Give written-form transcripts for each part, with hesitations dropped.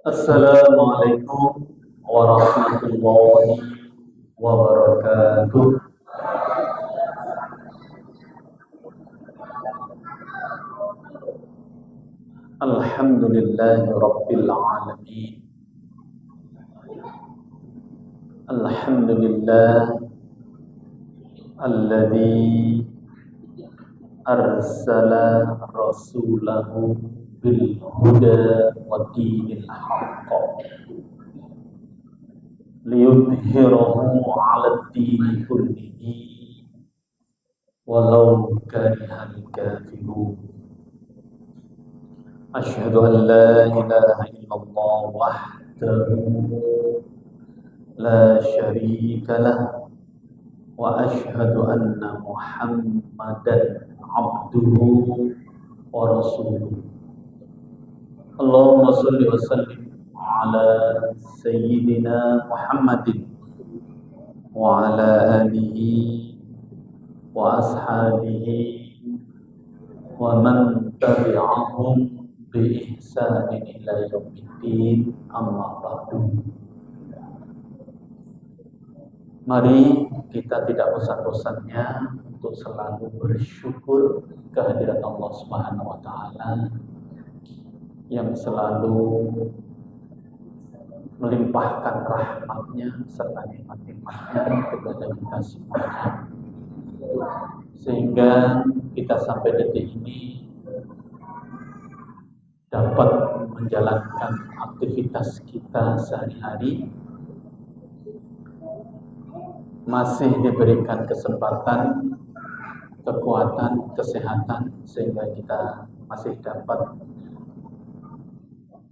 Assalamualaikum warahmatullahi wabarakatuh. Alhamdulillahi rabbil alamin. Alhamdulillah alladzi arsala rasulahu bil huda wa dinil haqq liyudhhirahu 'alad dini kullihi walau karihal kafirun. Asyhadu an la ilaha illallah wahdahu la syarika lah wa asyhadu anna Muhammadan abduhu wa rasuluh. Allahumma shalli wa sallim ala sayyidina Muhammadin wa ala alihi wa ashabihi wa man tabi'ahum bi ihsanin ila yaumiddin, amma ba'du. Mari kita tidak bosan-bosannya untuk selalu bersyukur kehadirat Allah Subhanahu wa taala yang selalu melimpahkan rahmatnya serta nikmat-nikmatnya kepada kita semuanya, sehingga kita sampai detik ini dapat menjalankan aktivitas kita sehari-hari, masih diberikan kesempatan, kekuatan, kesehatan, sehingga kita masih dapat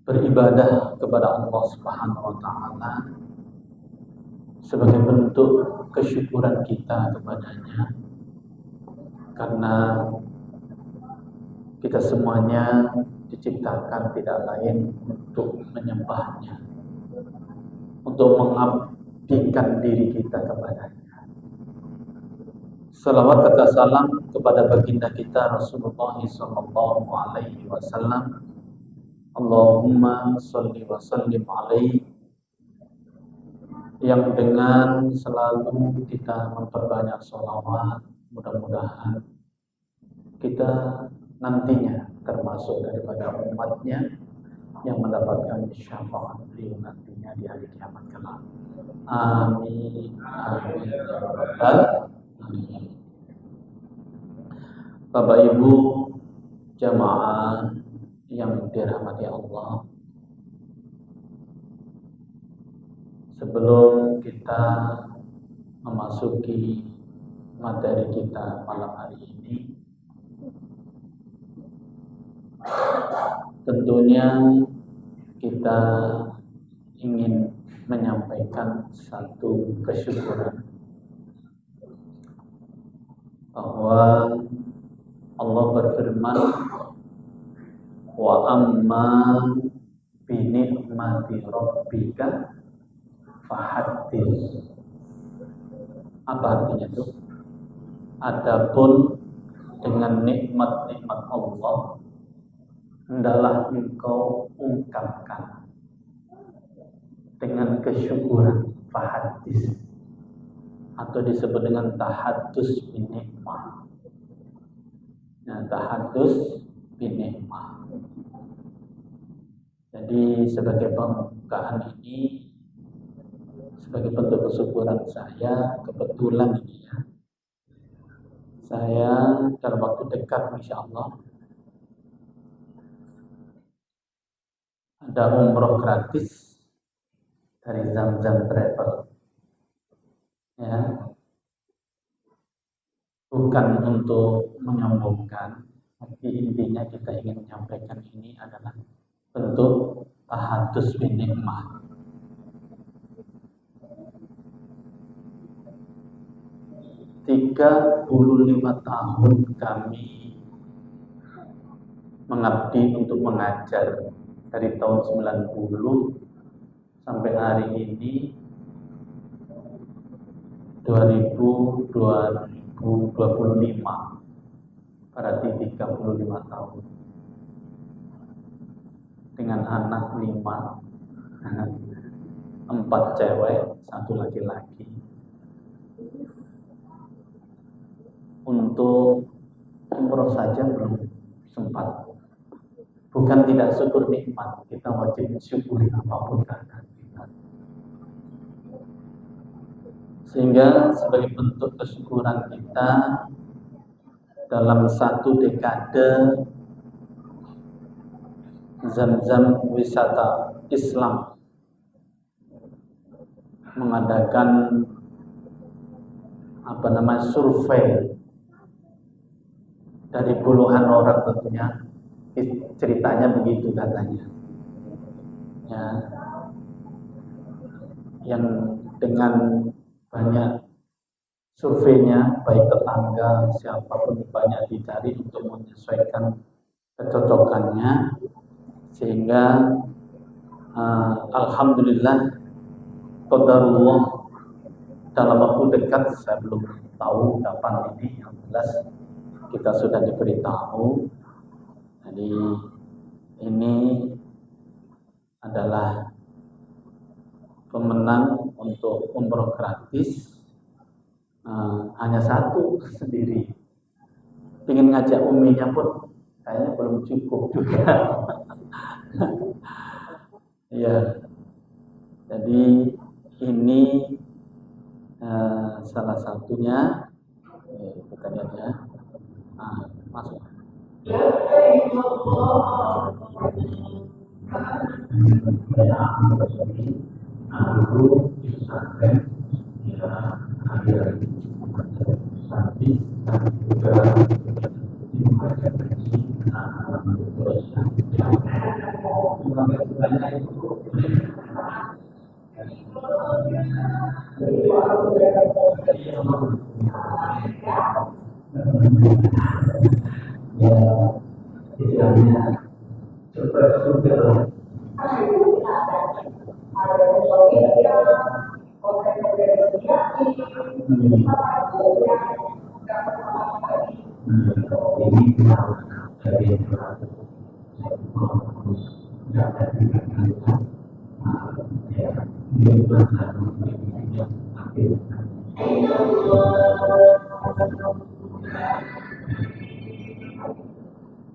beribadah kepada Allah Subhanahu wa taala sebagai bentuk kesyukuran kita kepadanya, karena kita semuanya diciptakan tidak lain untuk menyembahnya, untuk mengabdikan diri kita kepadanya. Salawat serta salam kepada baginda kita Rasulullah sallallahu alaihi wasallam. Allahumma sholli wa sallim alaihi, yang dengan selalu kita memperbanyak sholawat, mudah-mudahan kita nantinya termasuk daripada umatnya yang mendapatkan syafaat beliau nantinya di hari kiamat kelak. Amin. Amin. Amin. Bapak Ibu jamaah yang dirahmati Allah, sebelum kita memasuki materi kita malam hari ini, tentunya kita ingin menyampaikan satu kesyukuran bahwa Allah berfirman, wa amma bi ni'mati rabbika fahaddits. Apa artinya itu? Adapun dengan nikmat-nikmat Allah hendaklah engkau ungkapkan dengan kesyukuran, fahaddits, atau disebut dengan tahaddus bin nikmah. Nah, tahaddus bin nikmah. Jadi sebagai pembukaan ini, sebagai bentuk kesyukuran saya, kebetulan ini ya, saya dalam waktu dekat insya Allah ada umroh gratis dari Zamzam Travel, ya, bukan untuk menyombongkan, tapi intinya kita ingin menyampaikan ini adalah bentuk tahaddus bin nikmah. Tiga 35 tahun kami mengabdi untuk mengajar, dari tahun 90 sampai hari ini 2025, berarti 35 tahun, dengan anak 5, 4 cewek, 1 laki-laki. Untuk umroh saja belum sempat. Bukan tidak syukur nikmat, kita wajib syukuri apapun keadaan kita. Sehingga sebagai bentuk kesyukuran kita dalam 1 dekade Zam-Zam Wisata Islam mengadakan survei dari puluhan orang, tentunya ceritanya begitu katanya ya, yang dengan banyak surveinya, baik tetangga siapapun banyak dicari untuk menyesuaikan kecocokannya, sehingga alhamdulillah qadarullah dalam waktu dekat, saya belum tahu kapan ini, yang jelas kita sudah diberitahu. Jadi ini adalah pemenang untuk umroh gratis, hanya 1 sendiri. Ingin ngajak uminya pun kayaknya belum cukup juga. Ya, jadi ini salah satunya. Kita lihat ya. Masuk.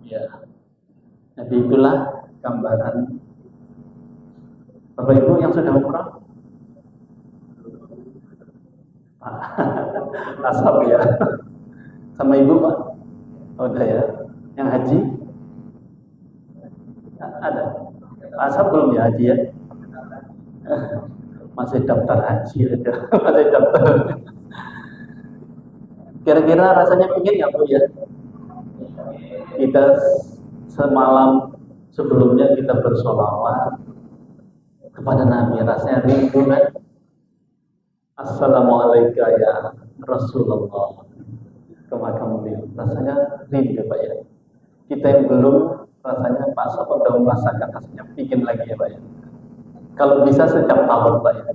Ya, jadi itulah gambaran. Bapak Ibu yang sudah umrah, asap ya, sama Ibu Pak, udah ya. Yang haji ada, asap belum ya haji ya? Masih daftar haji aja, masih daftar. Kira-kira rasanya pingin nggak Bu ya? Kita semalam sebelumnya kita bersolawat kepada Nabi, rasanya rindu kan? Assalamualaikum ya Rasulullah, ke makam beliau, rasanya rindu Pak ya. Kita yang belum, rasanya Pak Sob udah merasakan, rasanya pingin lagi ya Pak ya. Kalau bisa setiap tahun Pak ya.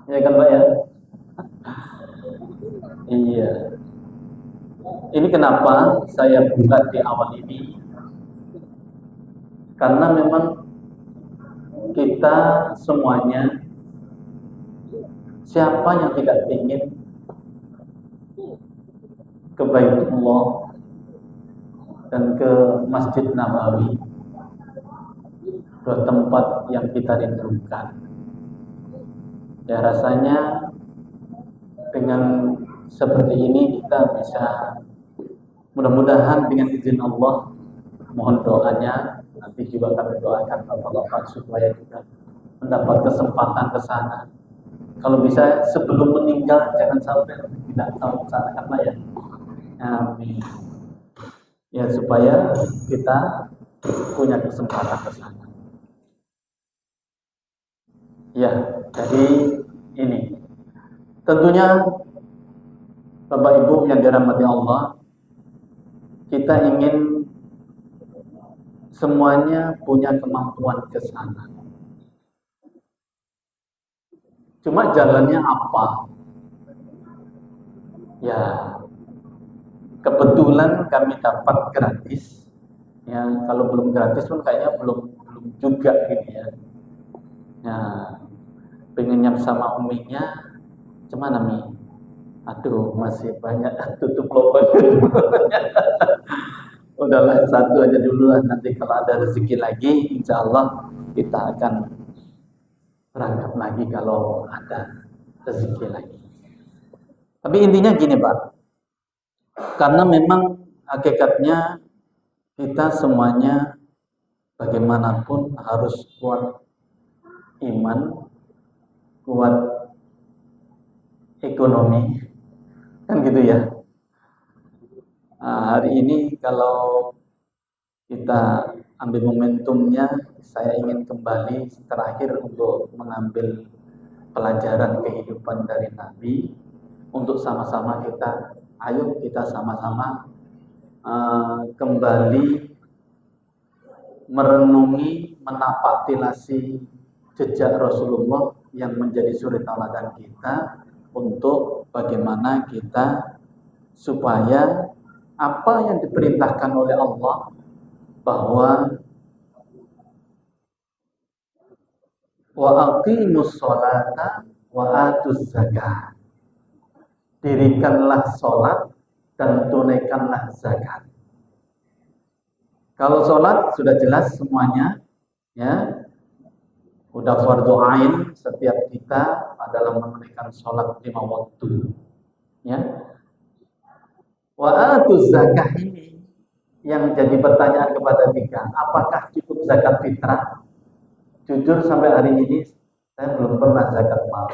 Ya kan Pak ya? Iya. Ini kenapa saya buka di awal ini? Karena memang kita semuanya, siapa yang tidak ingin ke Baitullah dan ke Masjid Nabawi, 2 tempat yang kita rindukan. Ya, rasanya dengan seperti ini kita bisa, mudah-mudahan dengan izin Allah, mohon doanya, nanti juga kami doakan Bapak-bapak supaya kita mendapat kesempatan ke sana. Kalau bisa sebelum meninggal jangan sampai tidak tahu sana kan ya. Amin. Ya, supaya kita punya kesempatan ke sana. Ya, jadi ini tentunya Bapak Ibu yang dirahmati Allah, kita ingin semuanya punya kemampuan ke sana. Cuma jalannya apa? Ya, kebetulan kami dapat gratis. Ya, kalau belum gratis pun kayaknya belum juga gitu ya. Ya, pengen nyam sama uminya, cuman Mi? Aduh, masih banyak tutup lubang. Udahlah satu aja dulu lah, nanti kalau ada rezeki lagi, insya Allah kita akan berangkat lagi kalau ada rezeki lagi. Tapi intinya gini Pak, karena memang hakikatnya kita semuanya bagaimanapun harus kuat iman, kuat ekonomi, kan gitu ya. Nah, hari ini kalau kita ambil momentumnya, saya ingin kembali terakhir untuk mengambil pelajaran kehidupan dari Nabi, untuk sama-sama ayo kita sama-sama kembali merenungi, menapaktilasi jejak Rasulullah yang menjadi suri tauladan kita, untuk bagaimana kita supaya apa yang diperintahkan oleh Allah, bahwa wa aqimus sholata wa atuz zakat, dirikanlah sholat dan tunaikanlah zakat. Kalau sholat sudah jelas semuanya, ya, udah fardu ain setiap kita adalah menunaikan sholat 5 waktu, ya. Wa atuz zakat ini yang jadi pertanyaan kepada kita, apakah cukup zakat fitrah? Jujur sampai hari ini saya belum pernah zakat mal.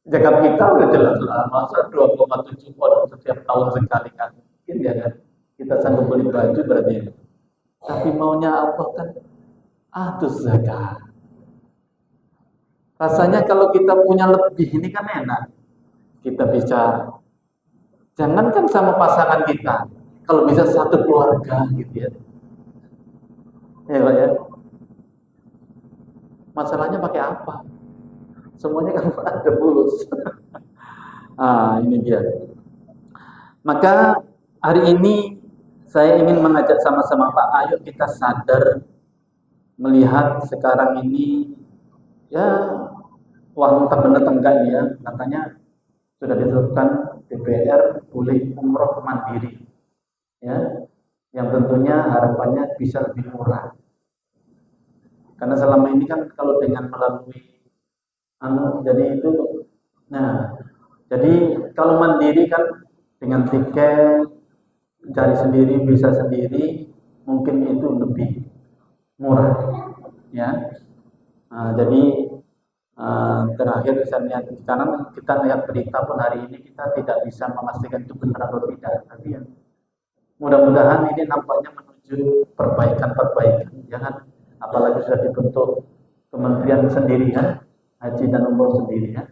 Zakat kita udah jelas lah, masa 2,7 pot setiap tahun sekali kan, mungkin ya kan, kita sanggup beli baju berarti. Tapi maunya Allah kan atus zakat. Rasanya kalau kita punya lebih ini kan enak, kita bisa, jangankan sama pasangan kita, kalau bisa satu keluarga gitu ya. Ya Pak ya. Masalahnya pakai apa? Semuanya kan ada bulus. Ini dia. Maka hari ini saya ingin mengajak sama-sama Pak, ayo kita sadar melihat sekarang ini, ya, wah entah benar enggak ya, katanya sudah ditetapkan DPR boleh umroh mandiri, ya, yang tentunya harapannya bisa lebih murah. Karena selama ini kan kalau dengan melalui jadi itu, nah, jadi kalau mandiri kan dengan tiket, cari sendiri, bisa sendiri, mungkin itu lebih murah, ya. Jadi terakhir saya lihat sekarang, kita lihat berita pun hari ini kita tidak bisa memastikan itu benar atau tidak, tapi ya, mudah-mudahan ini nampaknya menuju perbaikan-perbaikan, jangan, apalagi sudah dibentuk kementerian sendiri kan, haji dan umroh sendiri ya.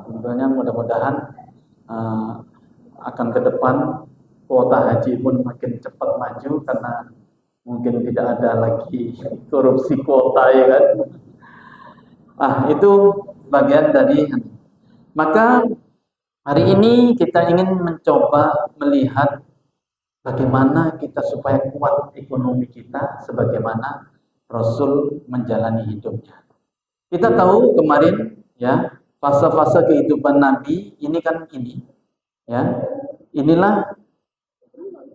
Tentunya mudah-mudahan akan ke depan kuota haji pun makin cepat maju, karena mungkin tidak ada lagi korupsi kuota ya kan. Itu bagian dari. Maka hari ini kita ingin mencoba melihat bagaimana kita supaya kuat ekonomi kita sebagaimana Rasul menjalani hidupnya. Kita tahu kemarin ya, fase-fase kehidupan Nabi ini kan ini, ya. Inilah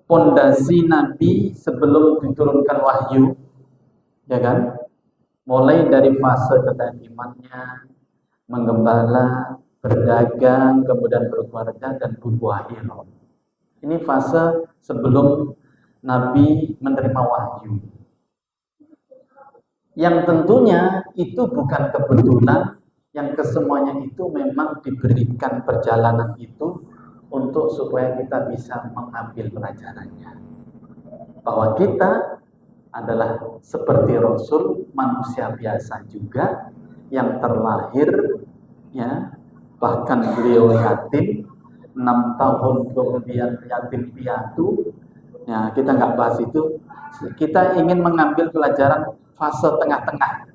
pondasi Nabi sebelum diturunkan wahyu, ya kan? Mulai dari fase ketekimannya, menggembala, berdagang, kemudian berkeluarga dan berbuah ilmu. Ini fase sebelum Nabi menerima wahyu. Yang tentunya itu bukan kebetulan, yang kesemuanya itu memang diberikan perjalanan itu untuk supaya kita bisa mengambil pelajarannya. Bahwa kita adalah seperti Rasul, manusia biasa juga yang terlahir, ya, bahkan beliau yatim 6 tahun kemudian yatim piatu. Ya, kita nggak bahas itu. Kita ingin mengambil pelajaran fase tengah-tengah,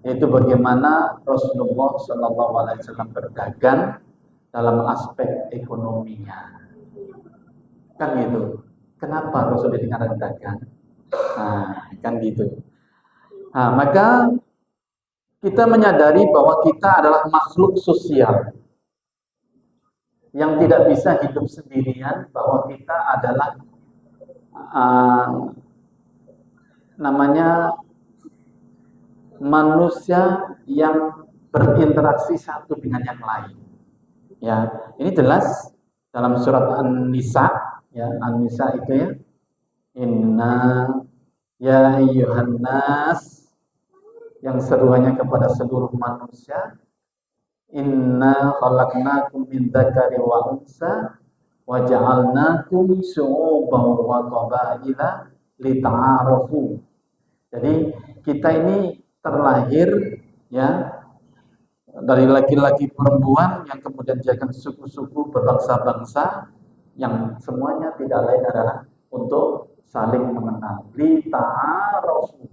yaitu bagaimana Rasulullah SAW berdagang dalam aspek ekonominya. Kan gitu. Kenapa Rasul dikatakan dagang? Nah, kan gitu. Nah, maka kita menyadari bahwa kita adalah makhluk sosial yang tidak bisa hidup sendirian, bahwa kita adalah namanya manusia yang berinteraksi satu dengan yang lain. Ya, ini jelas dalam surat An-Nisa, ya, An-Nisa itu ya. Inna ya ayyuhan nas, yang seruannya kepada seluruh manusia. Inna khalaqnakum min dzakari wa unsa wa ja'alnakum syu'uban wa qabaila lita'arafu. Jadi kita ini terlahir ya dari laki-laki perempuan yang kemudian dijadikan suku-suku berbangsa-bangsa yang semuanya tidak lain adalah untuk saling mengenal. Lita'arafu.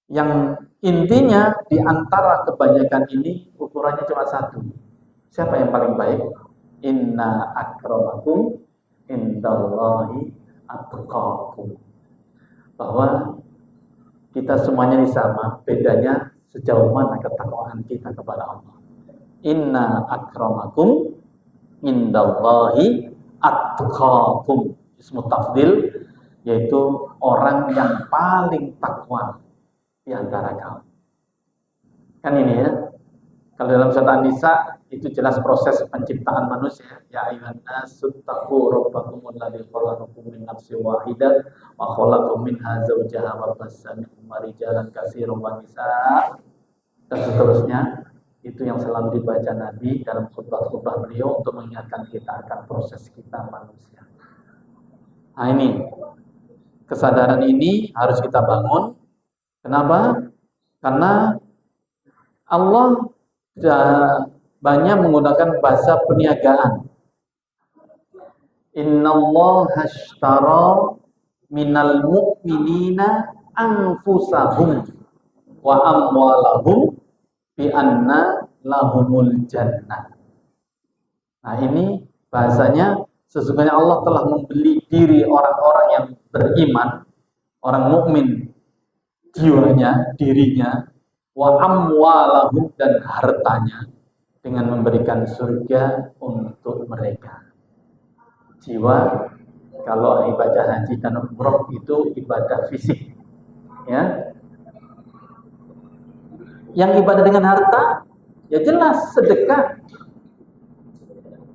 Yang intinya di antara kebanyakan ini ukurannya cuma satu. Siapa yang paling baik? Inna akramakum indallahi atqakum. Bahwa kita semuanya sama, bedanya sejauh mana ketakwaan kita kepada Allah. Inna akramakum indallahi atqakum. Ismu tafdil, yaitu orang yang paling takwa di antara kaum. Kan ini ya. Kalau dalam surat An-Nisa itu jelas proses penciptaan manusia. Ya ayyuhan nasu taqu rabbakumul ladzi khalaqakum min nafsin wahidah wa khalaqa minha zawjaha wa bassa minhum rijalan katsiran wa nisaa, dan seterusnya. Itu yang selalu dibaca Nabi dalam khutbah-khutbah beliau untuk mengingatkan kita akan proses kita manusia. Nah ini, kesadaran ini harus kita bangun. Kenapa? Karena Allah banyak menggunakan bahasa perniagaan. Innallaha ashtara minal mu'minina anfusahum wa amwalahum bi anna lahumul jannah. Nah ini bahasanya, sesungguhnya Allah telah membeli diri orang-orang yang beriman, orang mukmin, jiwanya, dirinya, wa amwalahum, dan hartanya, dengan memberikan surga untuk mereka. Jiwa, kalau ibadah haji dan umroh itu ibadah fisik, ya. Yang ibadah dengan harta, ya jelas sedekah,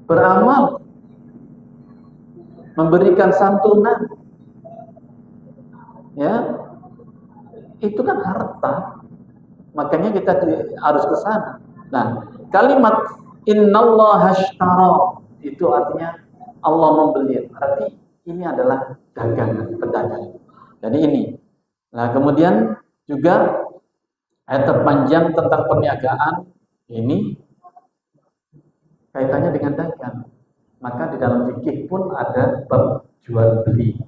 beramal, memberikan santunan, ya. Itu kan harta, makanya kita harus ke sana. Nah, kalimat innallaha ashtara itu artinya Allah membeli, berarti ini adalah dagangan, pedagang. Jadi ini. Nah, kemudian juga ayat terpanjang tentang perniagaan ini kaitannya dengan dagang. Maka di dalam fikih pun ada bab jual beli.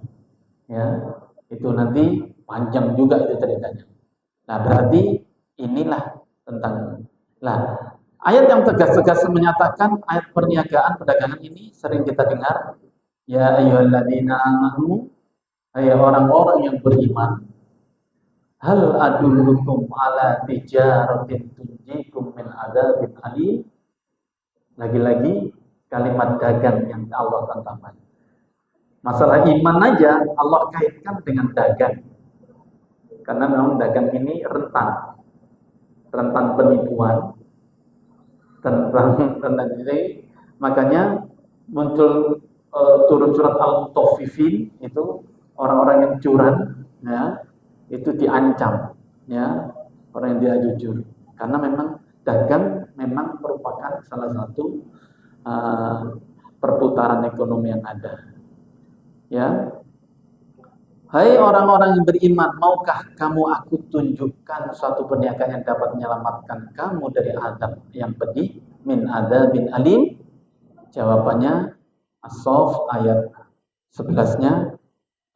Ya, itu nanti panjang juga itu ceritanya. Nah, berarti inilah tentang. Nah, ayat yang tegas-tegas menyatakan ayat perniagaan, perdagangan ini sering kita dengar. Ya ayyuhalladzina amanu, hai orang-orang yang beriman. Hal adullukum ala tijaratin tunjikum min adzabin alim. Lagi-lagi kalimat dagang yang Allah tantangkan. Masalah iman aja Allah kaitkan dengan dagang. Karena memang dagang ini rentan penipuan, tentang ini, makanya muncul turun surat Al-Mutaffifin, itu orang-orang yang curang, ya, itu diancam, ya, orang yang tidak jujur, karena memang dagang memang merupakan salah satu perputaran ekonomi yang ada, ya. Hai orang-orang yang beriman, maukah kamu aku tunjukkan suatu perniagaan yang dapat menyelamatkan kamu dari azab yang pedih, min adzabin alim? Jawabannya As-Saff ayat 11-nya,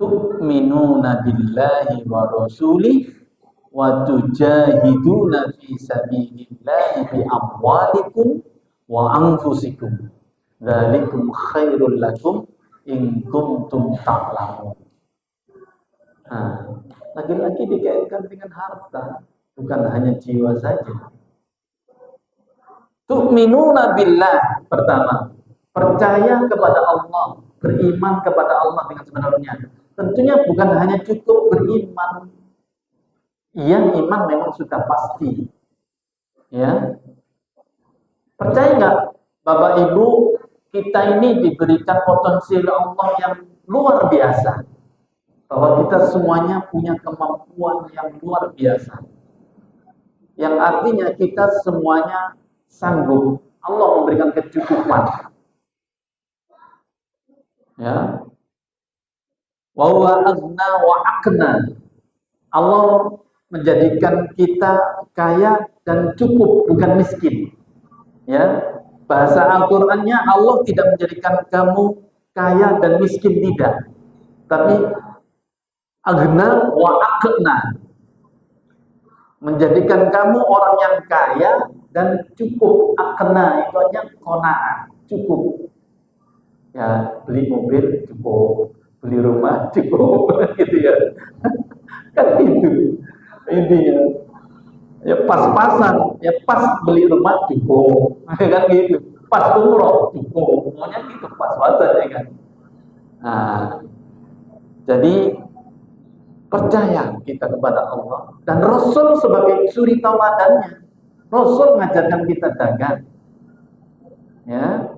tu'minuna billahi wa rasulih wa tujahiduna fi sabilillahi bi amwalikum wa anfusikum. Dzalikum khairul lakum in kuntum ta'lamun. Nah, lagi-lagi dikaitkan dengan harta, bukan hanya jiwa saja. Tu'minuna billah, pertama, percaya kepada Allah, beriman kepada Allah dengan sebenarnya. Tentunya bukan hanya cukup beriman. Iya, iman memang sudah pasti. Ya. Percaya nggak, Bapak Ibu, kita ini diberikan potensi Allah yang luar biasa. Bahwa kita semuanya punya kemampuan yang luar biasa. Yang artinya kita semuanya sanggup. Allah memberikan kecukupan. Ya. Wa huwa aghna wa aqna. Allah menjadikan kita kaya dan cukup, bukan miskin. Ya. Bahasa Al-Qur'annya Allah tidak menjadikan kamu kaya dan miskin, tidak. Tapi aghna wa aqna. Menjadikan kamu orang yang kaya dan cukup. Aqna itu artinya qanaah, cukup. Ya, beli mobil cukup, beli rumah cukup, gitu ya. Kan itu intinya. Ya pas-pasan, ya pas beli rumah cukup, kan gitu. Pas umroh cukup, semuanya gitu, pas-pasan ya kan. Nah, jadi percaya kita kepada Allah dan Rasul sebagai suri tauladannya. Rasul mengajarkan kita dagang, ya.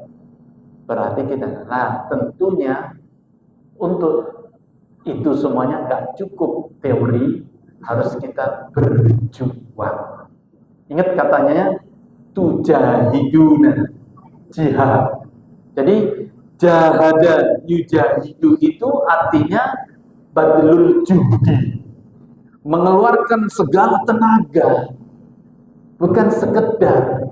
Berarti kita, nah tentunya untuk itu semuanya nggak cukup teori, harus kita berjuang. Ingat katanya tujahiduna, jihad. Jadi jahada yujahidu itu artinya badlul juhdi, mengeluarkan segala tenaga, bukan sekedar.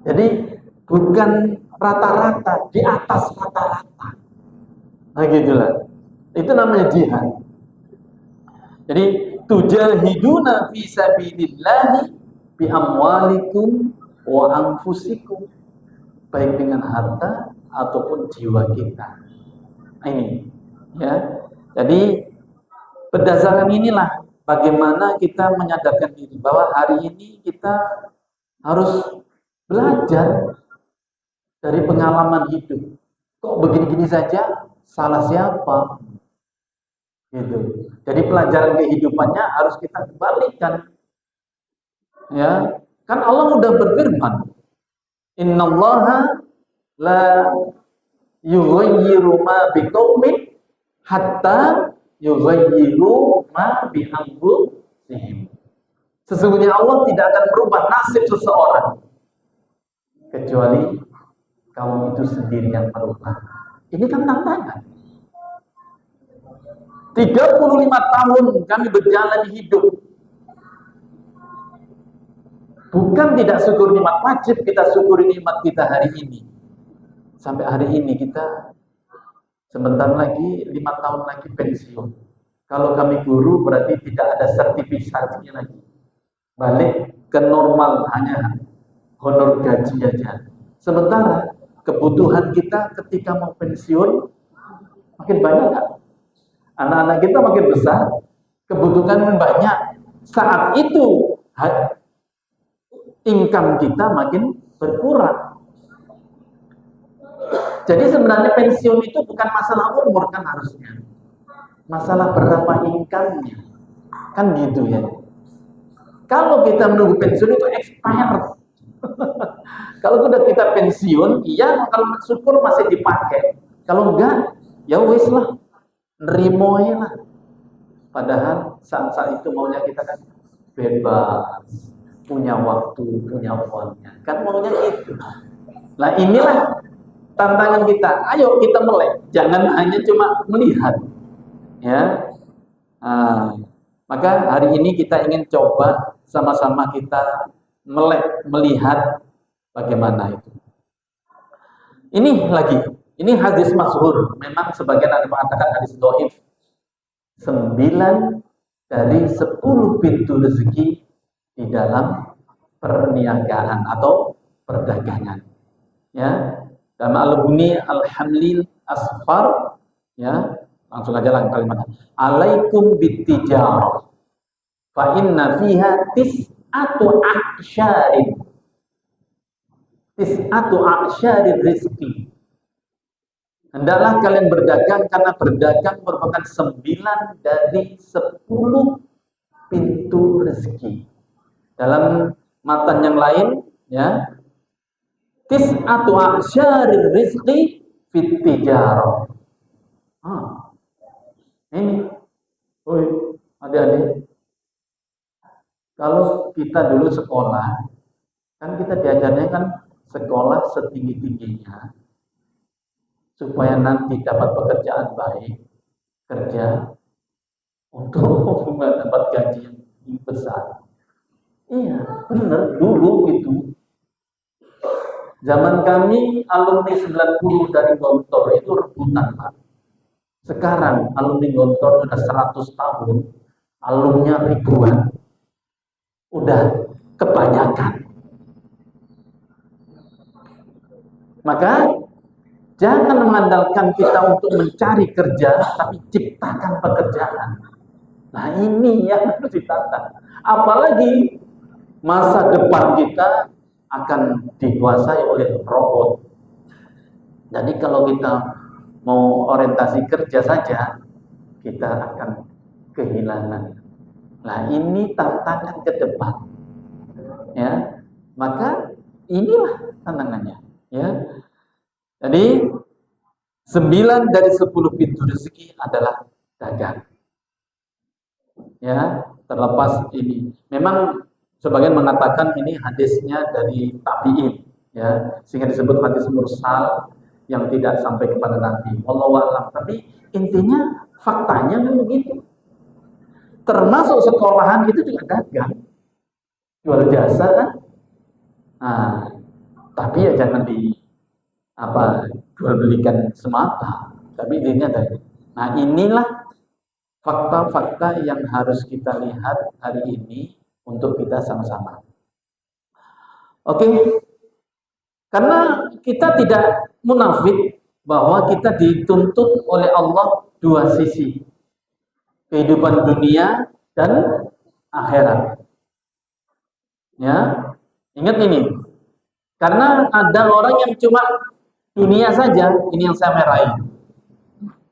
Jadi bukan rata-rata, di atas rata-rata. Nah gitulah. Itu namanya jihad. Jadi tujahiduna fi sabilillahi bi amwalikum wa anfusikum, baik dengan harta ataupun jiwa kita. Nah, ini ya. Jadi berdasarkan inilah bagaimana kita menyadarkan diri bahwa hari ini kita harus belajar dari pengalaman hidup. Kok begini-gini saja? Salah siapa? Gitu. Jadi pelajaran kehidupannya harus kita kembalikan. Ya, kan Allah udah berfirman, "Innallaha la yughayyiru ma biqaumin hatta yughayyiru ma bi anfusihim." Sesungguhnya Allah tidak akan merubah nasib seseorang kecuali kamu itu sendiri yang merubah. Ini kan tantangan. 35 tahun kami berjalan hidup. Bukan tidak syukur nikmat, wajib kita syukuri nikmat kita hari ini. Sampai hari ini kita sebentar lagi 5 tahun lagi pensiun. Kalau kami guru berarti tidak ada sertifikasinya lagi. Balik ke normal, hanya honor gaji aja. Sementara kebutuhan kita ketika mau pensiun makin banyak kan? Anak-anak kita makin besar, kebutuhan banyak. Saat itu income kita makin berkurang. Jadi sebenarnya pensiun itu bukan masalah umur kan harusnya. Masalah berapa income-nya. Kan gitu ya. Kalau kita menunggu pensiun itu expired. Kalau sudah kita pensiun, iya, kalau syukur masih dipakai. Kalau enggak, ya wis lah, nerimo lah. Padahal saat-saat itu maunya kita kan bebas, punya waktu, punya uangnya. Kan maunya gitu. Nah inilah tantangan kita. Ayo kita melek, jangan hanya cuma melihat. Ya. Maka hari ini kita ingin coba sama-sama kita melek, melihat bagaimana itu. Ini lagi, ini hadis masyhur. Memang sebagian ada mengatakan hadis dhaif. 9 dari 10 pintu rezeki di dalam perniagaan atau perdagangan. Ya, dalam Al-Buni Al-Hamlil Asfar, ya, Langsung aja lah kalimatnya. Alaikum bittijarah fa inna fiha tis'atu a'syarir rizqi. Hendaklah kalian berdagang karena berdagang merupakan 9 dari 10 pintu rezeki. Dalam matan yang lain, ya, tis'atu a'syarir rizqi fit tijarah. Ini, adik-adik, kalau kita dulu sekolah, kan kita diajarnya kan sekolah setinggi-tingginya, supaya nanti dapat pekerjaan baik, kerja untuk mendapat gaji yang besar. Iya, benar, dulu itu. Zaman kami alumni 90 dari Gontor itu rebutan, Pak. Sekarang alumni Gontor sudah 100 tahun, alumnya ribuan. Udah kebanyakan. Maka jangan mengandalkan kita untuk mencari kerja, tapi ciptakan pekerjaan. Nah, ini yang harus ditata. Apalagi masa depan kita akan dikuasai oleh robot. Jadi kalau kita mau orientasi kerja saja, kita akan kehilangan. Nah, ini tantangan ke depan. Ya, maka inilah tantangannya. Ya, jadi 9 dari 10 pintu rezeki adalah dagang. Ya, terlepas ini. Memang sebagian mengatakan ini hadisnya dari tabi'in, ya, sehingga disebut hadis mursal yang tidak sampai kepada Nabi. Wallahu a'lam. Tapi intinya faktanya memang begitu. Termasuk sekolahan itu juga dagang, jual jasa kan. Nah, tapi ya jangan jual belikan semata. Tapi intinya tadi. Nah, inilah fakta-fakta yang harus kita lihat hari ini untuk kita sama-sama. Oke. Karena kita tidak munafik bahwa kita dituntut oleh Allah dua sisi, kehidupan dunia dan akhirat. Ya, ingat ini. Karena ada orang yang cuma dunia saja, ini yang saya meraih.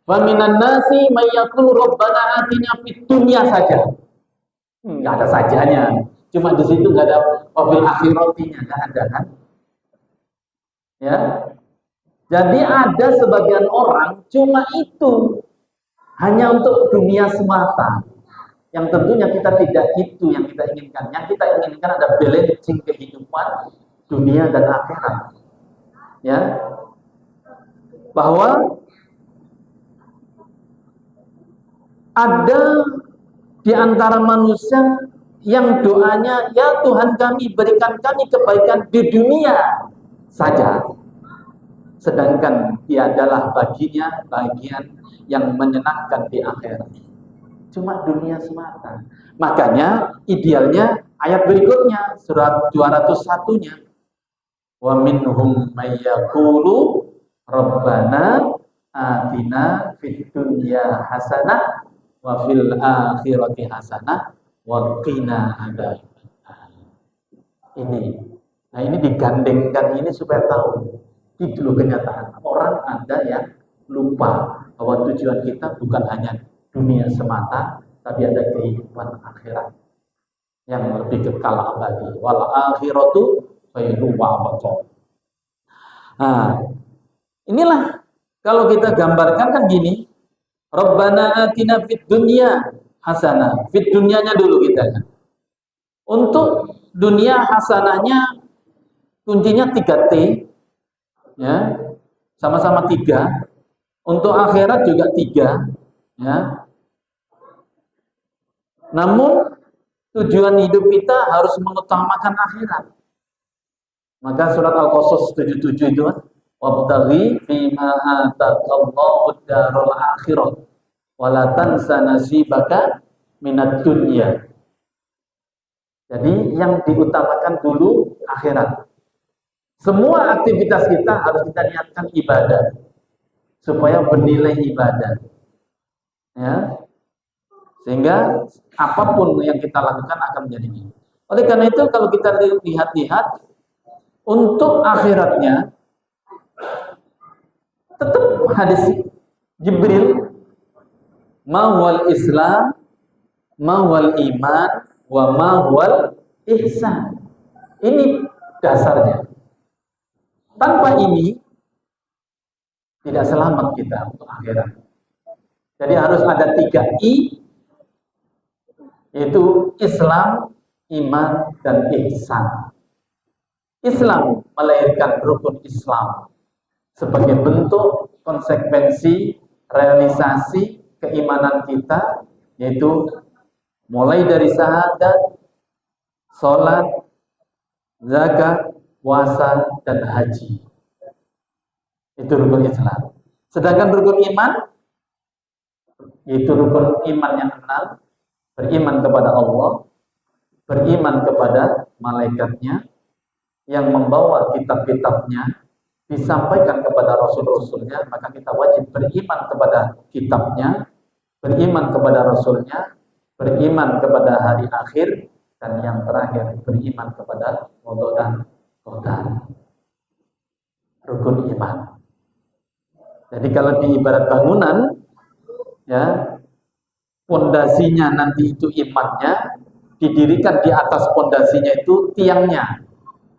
Wa minan nasi may yaqulu rabbana atina fid dunya saja. Enggak ada sajanya. Cuma di situ enggak ada wabil akhiratinya, enggak ada kan? Ya. Jadi ada sebagian orang cuma itu, hanya untuk dunia semata. Yang tentunya kita tidak itu yang kita inginkan. Yang kita inginkan ada balancing kehidupan dunia dan akhirat. Ya. Bahwa ada di antara manusia yang doanya, ya Tuhan kami, berikan kami kebaikan di dunia saja, sedangkan tiadalah baginya bagian yang menyenangkan di akhirat, cuma dunia semata. Makanya idealnya ayat berikutnya surat 201-nya, wa minhum may yaqulu rabbana atina fid dunya hasanah wa fil akhirati hasanah wa qina adzabannar. Nah, ini digandengkan ini supaya tahu itu loh kenyataan. Orang ada yang lupa bahwa tujuan kita bukan hanya dunia semata, tapi ada kehidupan akhirat yang lebih kekal abadi. Wal akhiratu khairu wa abqa. Nah, inilah kalau kita gambarkan kan gini, Rabbana atina fid dunya hasanah. Fid dunyanya dulu kita. Untuk dunia hasanahnya kuncinya 3T, ya, sama-sama 3. Untuk akhirat juga 3, ya. Namun tujuan hidup kita harus mengutamakan akhirat. Maka surat Al-Qasas 77 itu kan, wabtaghi fima ataqallahu darul akhirah wala tansa nasibaka minad dunya. Jadi yang diutamakan dulu akhirat. Semua aktivitas kita harus kita niatkan ibadah supaya bernilai ibadah. Ya, sehingga apapun yang kita lakukan akan menjadi ini. Oleh karena itu kalau kita lihat-lihat untuk akhiratnya tetap hadis Jibril, mahwal Islam, mahwal iman, wa mahwal ihsan. Ini dasarnya. Tanpa ini tidak selamat kita untuk akhirat. Jadi harus ada 3 I, yaitu Islam, iman, dan ihsan. Islam melahirkan rukun Islam sebagai bentuk konsekuensi realisasi keimanan kita, yaitu mulai dari syahadat, sholat, zakat, puasa, dan haji. Itu rukun Islam. Sedangkan rukun iman, yaitu rukun iman yang 6, beriman kepada Allah, beriman kepada malaikatnya, yang membawa kitab-kitabnya, disampaikan kepada Rasul-Rasulnya, maka kita wajib beriman kepada kitabnya, beriman kepada Rasulnya, beriman kepada hari akhir, dan yang terakhir beriman kepada qada dan qadar. Rukun iman. Jadi kalau di ibarat bangunan, ya, pondasinya nanti itu imannya, didirikan di atas pondasinya itu tiangnya,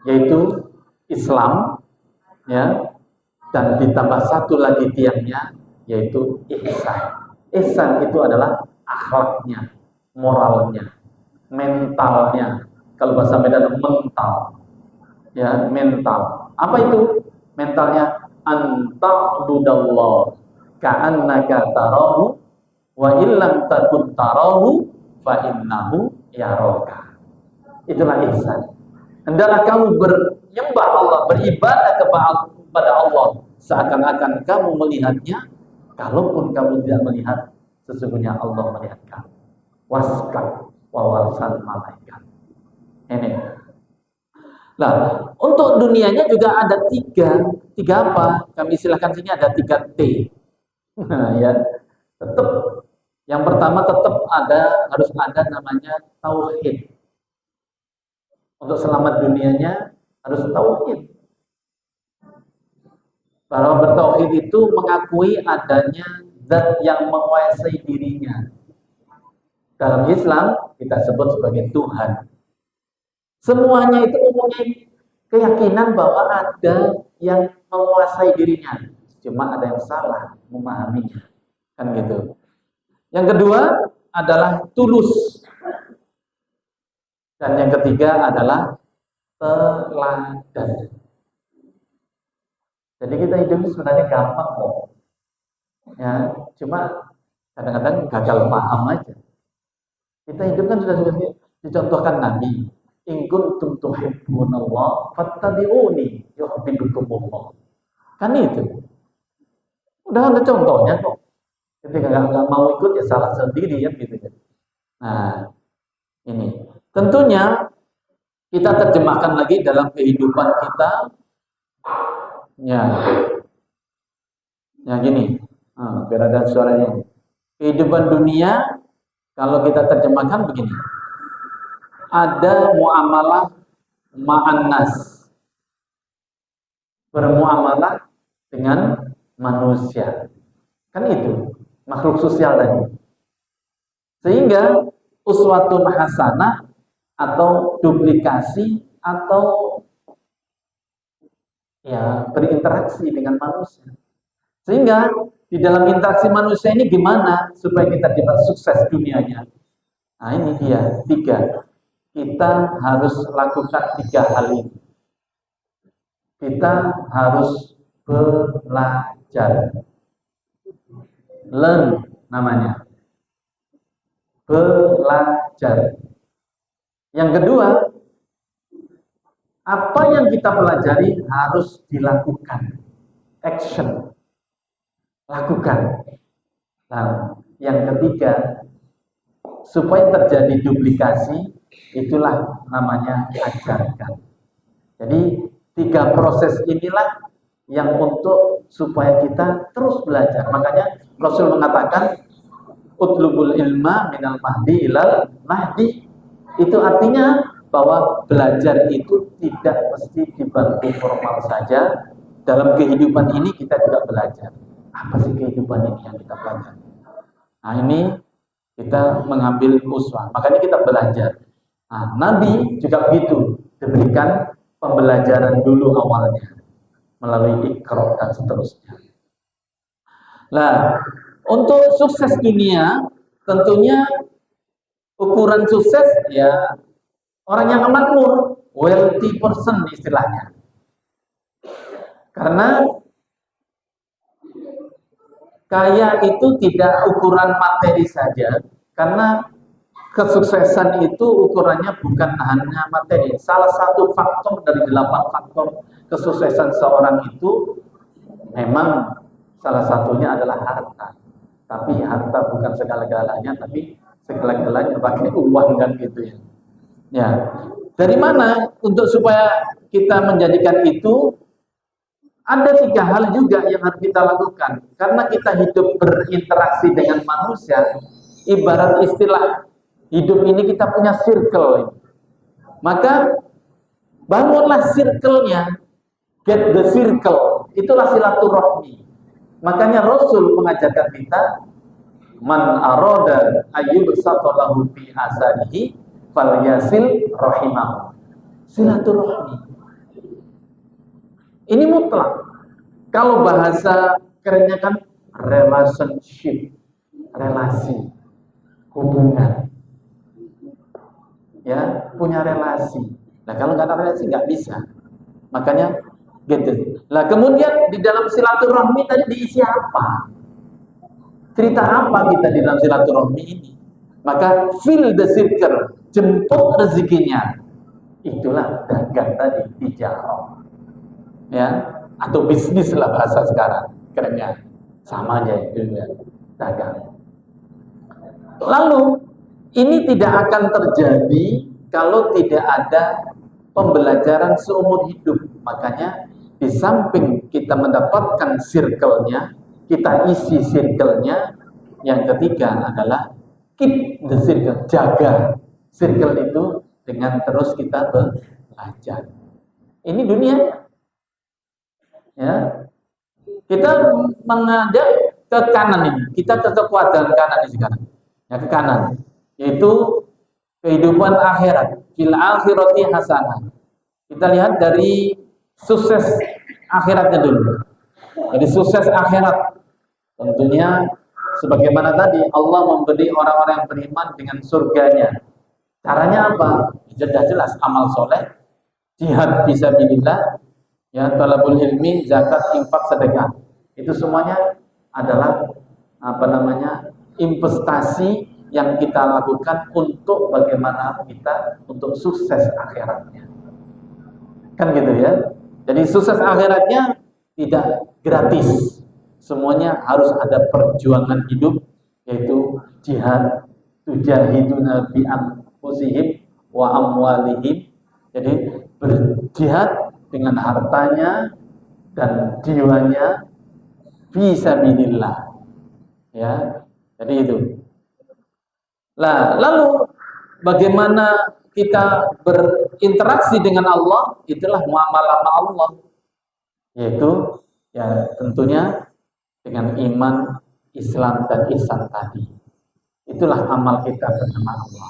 yaitu Islam, ya, dan ditambah satu lagi tiangnya, yaitu ihsan. Ihsan itu adalah akhlaknya, moralnya, mentalnya. Kalau bahasa Medan mental, ya, mental. Apa itu mentalnya? Anta'budallah ka'annaka tarahu wa illam takun tarahu fa innahu yaraka. Itulah ihsan. Hendaklah kamu menyembah Allah, beribadah kepada Allah seakan-akan kamu melihatnya, kalaupun kamu tidak melihat, sesungguhnya Allah melihat kamu. Waskat wa warsal malaikat. Ini. Nah, untuk dunianya juga ada tiga apa? Kami istilahkan sini ada 3 T. Nah, ya, tetap yang pertama tetap harus ada namanya tauhid. Untuk selamat dunianya harus tauhid. Bahwa bertauhid itu mengakui adanya zat yang menguasai dirinya. Dalam Islam kita sebut sebagai Tuhan. Semuanya itu mempunyai keyakinan bahwa ada yang menguasai dirinya. Cuma ada yang salah memahaminya. Kan gitu. Yang kedua adalah tulus. Dan yang ketiga adalah teladan. Jadi kita hidup sebenarnya gampang kok. Ya, cuma kadang-kadang gagal paham aja. Kita hidup kan sudah dicontohkan Nabi. In kuntum tuhibbunallah fattabi'uni yuhibbukumullah. Kan itu. Udah ada contohnya kok. Ketika nggak mau ikut ya salah sendiri ya gitu kan. Nah, ini. Tentunya kita terjemahkan lagi dalam kehidupan kita. Ya gini. Biar ada suaranya. Kehidupan dunia kalau kita terjemahkan begini. Ada muamalah ma'annas, bermuamalah dengan manusia, kan itu makhluk sosial tadi. Sehingga uswatun hasanah atau duplikasi atau ya berinteraksi dengan manusia. Sehingga di dalam interaksi manusia ini gimana supaya kita dapat sukses dunianya? Nah ini dia 3. Kita harus lakukan 3 hal ini. Kita harus belajar. Learn namanya. Belajar. Yang kedua, apa yang kita pelajari harus dilakukan. Action. Lakukan. Nah, yang ketiga, supaya terjadi duplikasi, itulah namanya ajarkan. Jadi 3 proses inilah yang untuk supaya kita terus belajar. Makanya Rasul mengatakan utlubul ilma minal mahdi ilal mahdi. Itu artinya bahwa belajar itu tidak mesti dibantu formal saja. Dalam kehidupan ini kita juga belajar. Apa sih kehidupan ini yang kita belajar? Nah, ini kita mengambil uswah. Makanya kita belajar. Nah, Nabi juga begitu, diberikan pembelajaran dulu awalnya melalui Iqra dan seterusnya. Nah, untuk sukses dunia tentunya ukuran sukses ya orang yang makmur, wealthy person istilahnya. Karena kaya itu tidak ukuran materi saja, karena kesuksesan itu ukurannya bukan hanya materi. Salah satu faktor dari 8 faktor kesuksesan seorang itu memang salah satunya adalah harta. Tapi harta bukan segala-galanya, tapi segala-galanya pakai uang kan gitu ya. Ya, dari mana untuk supaya kita menjadikan itu? Ada 3 hal juga yang harus kita lakukan. Karena kita hidup berinteraksi dengan manusia, ibarat istilah hidup ini kita punya circle. Maka bangunlah circle-nya, get the circle. Itulah silaturahmi. Makanya Rasul mengajarkan kita, man arada ayyub satolahu fi asanihi falyasil rahimahu. Silaturahmi. Ini mutlak. Kalau bahasa kerennya kan relationship, relasi, hubungan. Ya, punya relasi. Nah, kalau nggak ada relasi nggak bisa. Makanya gitu. Nah, kemudian di dalam silaturahmi tadi diisi apa? Cerita apa kita di dalam silaturahmi ini? Maka fill the circle, jemput rezekinya. Itulah dagang tadi, tijarah. Ya, atau bisnis lah bahasa sekarang, kerennya sama aja itu ya, dagang. Lalu ini tidak akan terjadi kalau tidak ada pembelajaran seumur hidup. Makanya di samping kita mendapatkan circle-nya, kita isi circle-nya. Yang ketiga adalah keep the circle, jaga circle itu dengan terus kita belajar. Ini dunia. Ya, kita mengajak ke kanan ini, kita ke kekuatan kanan ini sekarang, ya ke kanan, yaitu kehidupan akhirat, fil akhirati hasanah. Kita lihat dari sukses akhiratnya dulu. Jadi sukses akhirat, tentunya sebagaimana tadi Allah memberi orang-orang yang beriman dengan surganya. Caranya apa? Sudah jelas, amal soleh, jihad fisabilillah, ya, talabul ilmi, zakat, infak, sedekah. Itu semuanya adalah investasi yang kita lakukan untuk bagaimana kita untuk sukses akhiratnya. Kan gitu ya. Jadi sukses akhiratnya tidak gratis. Semuanya harus ada perjuangan hidup, yaitu jihad, tujahiduna bi anfusihim wa amwalihim. Jadi berjihad dengan hartanya dan jiwanya fisabilillah. Ya, jadi itu. Nah, lalu bagaimana kita berinteraksi dengan Allah? Itulah muamalah sama Allah. Yaitu ya tentunya dengan iman, Islam dan ihsan tadi. Itulah amal kita bersama Allah.